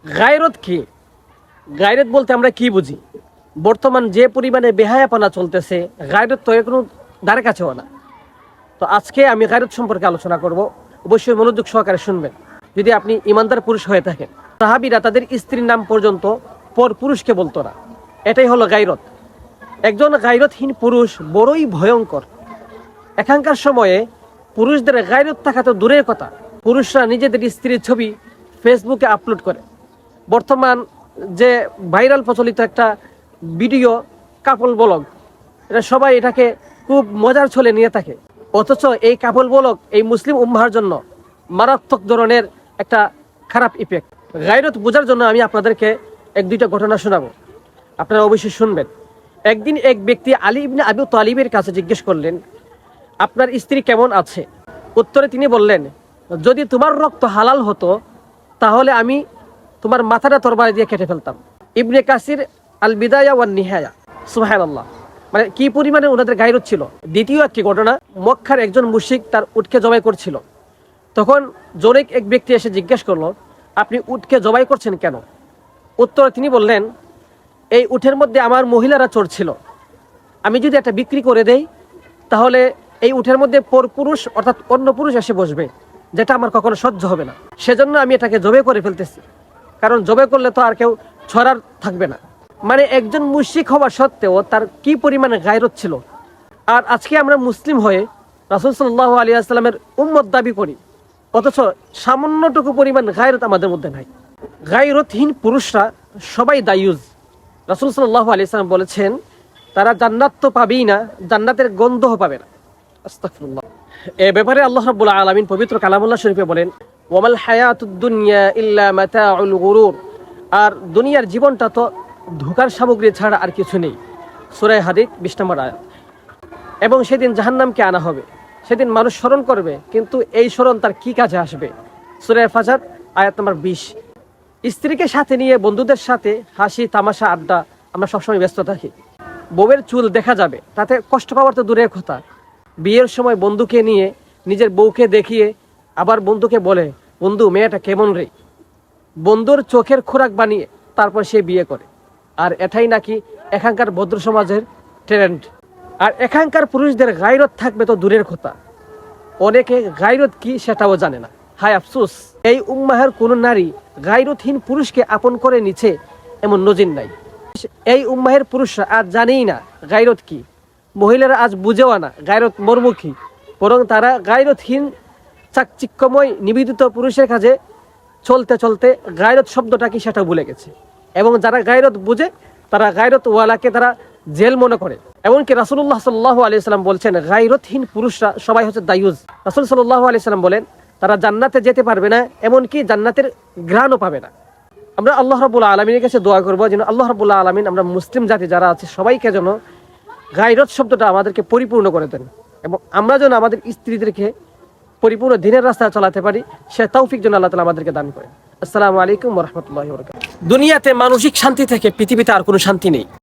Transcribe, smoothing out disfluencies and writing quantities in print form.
গায়রত কি? গায়রত বলতে আমরা কি বুঝি? বর্তমান যে পরিমাণে বেহায়াপনা চলতেছে, গায়রত তো কোনো ধারে কাছেও না। তো আজকে আমি গায়রত সম্পর্কে আলোচনা করব। অবশ্যই মনোযোগ সহকারে শুনবেন যদি আপনি ইমানদার পুরুষ হয়ে থাকেন। সাহাবীরা তাদের স্ত্রীর নাম পর্যন্ত পর পুরুষকে বলতো না। এটাই হলো গায়রত। একজন গায়রতহীন পুরুষ বড়ই ভয়ঙ্কর। এখানকার সময়ে পুরুষদের গায়রত থাকা তো দূরের কথা, পুরুষরা নিজেদের স্ত্রীর ছবি ফেসবুকে আপলোড করে। বর্তমান যে ভাইরাল প্রচলিত একটা ভিডিও কাপল ব্লগ, এটা সবাই এটাকে খুব মজার ছলে নিয়ে থাকে। অথচ এই কাপল ব্লগ এই মুসলিম উম্মার জন্য মারাত্মক ধরনের একটা খারাপ ইফেক্ট। গায়রত বোঝার জন্য আমি আপনাদেরকে এক দুইটা ঘটনা শোনাবো, আপনারা অবশ্যই শুনবেন। একদিন এক ব্যক্তি আলী ইবনে আবু তালিবের কাছে জিজ্ঞেস করলেন, আপনার স্ত্রী কেমন আছে? উত্তরে তিনি বললেন, যদি তোমার রক্ত হালাল হতো তাহলে আমি তোমার মাথাটা তরবারি দিয়ে কেটে ফেলতাম। ইবনে কাসির আল বিদায়া ওয়ান নিহায়া। সুবহানাল্লাহ, মানে কি পরিমাণে ওনাদের গায়রত ছিল। দ্বিতীয় একটি ঘটনা, মক্কার একজন মুশরিক তার উটকে জবাই করছিল। তখন জনৈক এক ব্যক্তি এসে জিজ্ঞেস করলো, আপনি উটকে জবাই করছেন কেন? উত্তরে তিনি বললেন, এই উটের মধ্যে আমার মহিলারা চড়ছিল, আমি যদি একটা বিক্রি করে দেই তাহলে এই উটের মধ্যে পর পুরুষ অর্থাৎ অন্য পুরুষ এসে বসবে, যেটা আমার কখনো সহ্য হবে না। সেজন্য আমি এটাকে জবাই করে ফেলতেছি, কারণ জবাই করলে তো আর কেউ ছড়ার থাকবে না। মানে একজন মুশরিক হওয়া সত্ত্বেও তার কি পরিমাণে গায়রত ছিল। আর আজকে আমরা মুসলিম হয়ে রাসূল সাল্লাল্লাহু আলাইহি ওয়াসাল্লামের উম্মত দাবি করি, অথচ সামান্যটুকু পরিমাণ গায়রত আমাদের মধ্যে নাই। গায়রতহীন পুরুষরা সবাই দায়ুজ। রাসূল সাল্লাল্লাহু আলাইহি ওয়াসাল্লাম বলেছেন, তারা জান্নাত তো পাবেই না, জান্নাতের গন্ধও পাবে না। আস্তাগফিরুল্লাহ। এ ব্যাপারে আল্লাহ রাব্বুল আলামিন পবিত্র কালামুল্লাহ শরীফে বলেন, ওয়ামাল হায়াতুদ দুনিয়া ইল্লা মাতাউল গুরুর। আর দুনিয়ার জীবনটা তো ধোঁকার সামগ্রী ছাড়া আর কিছু নেই। সূরা হাদীদ 20 নম্বর আয়াত। এবং সেদিন জাহান্নামকে আনা হবে, সেদিন মানুষ স্মরণ করবে, কিন্তু এই স্মরণ তার কি কাজে আসবে? সূরা ফাজর আয়াত নম্বর 20। স্ত্রীকে সাথে নিয়ে বন্ধুদের সাথে হাসি তামাশা আড্ডা আমরা সবসময় ব্যস্ত থাকি। বউয়ের চুল দেখা যাবে, তাতে কষ্ট পাওয়ার তো দূরের কথা। বিয়ের সময় বন্ধুকে নিয়ে নিজের বউকে দেখিয়ে আবার বন্ধুকে বলে, বন্ধু মেয়েটা কেমন রে? বন্ধুর চোখের খোরাক বানিয়ে তারপর সে বিয়ে করে। আর এটাই নাকি এখানকার ভদ্র সমাজের ট্রেন্ড। আর এখানকার পুরুষদের গায়রত থাকবে তো দূরের কথা, অনেকে গায়রত কি সেটাও জানে না। হায় আফসোস, এই উম্মাহের কোন নারী গায়রতহীন পুরুষকে আপন করে নিচ্ছে এমন নজির নাই। এই উম্মাহের পুরুষরা আজ জানেই না গায়রত কি, মহিলারা আজ বুঝেও না গায়রত মর্ম কি, বরং তারা গায়রতহীন চাকচিক্যময় নিবেদিত পুরুষের কাছে চলতে চলতে গায়রত শব্দটা কি সেটা ভুলে গেছে। এবং যারা গায়রত বুঝে তারা গায়রত ওয়ালাকে তারা জেল মনে করে। এমনকি রাসূলুল্লাহ সাল্লাল্লাহু আলাইহি ওয়াসাল্লাম বলছেন, গায়রতহীন পুরুষরা সবাই হচ্ছে দায়ুজ। রাসূল সাল্লাল্লাহু আলাইহি ওয়াসাল্লাম বলেন, তারা জান্নাতে যেতে পারবে না, এমনকি জান্নাতের ঘ্রাণও পাবে না। আমরা আল্লাহ রাব্বুল আলামিনের কাছে দোয়া করব যেন আল্লাহ রাব্বুল আলামিন আমরা মুসলিম জাতি যারা আছে সবাইকে যেন গায়রত শব্দটা আমাদেরকে পরিপূর্ণ করে দেন, এবং আমরা যেন আমাদের স্ত্রীদেরকে পরিপূর্ণ দিনের রাস্তায় চালাতে পারি, সে তৌফিক যেন আল্লাহ তাআলা আমাদেরকে দান করেন। আসসালামু আলাইকুম ওয়া রাহমাতুল্লাহি ওয়া বারাকাতুহু। দুনিয়াতে মানসিক শান্তি থেকে পৃথিবীতে আর কোনো শান্তি নেই।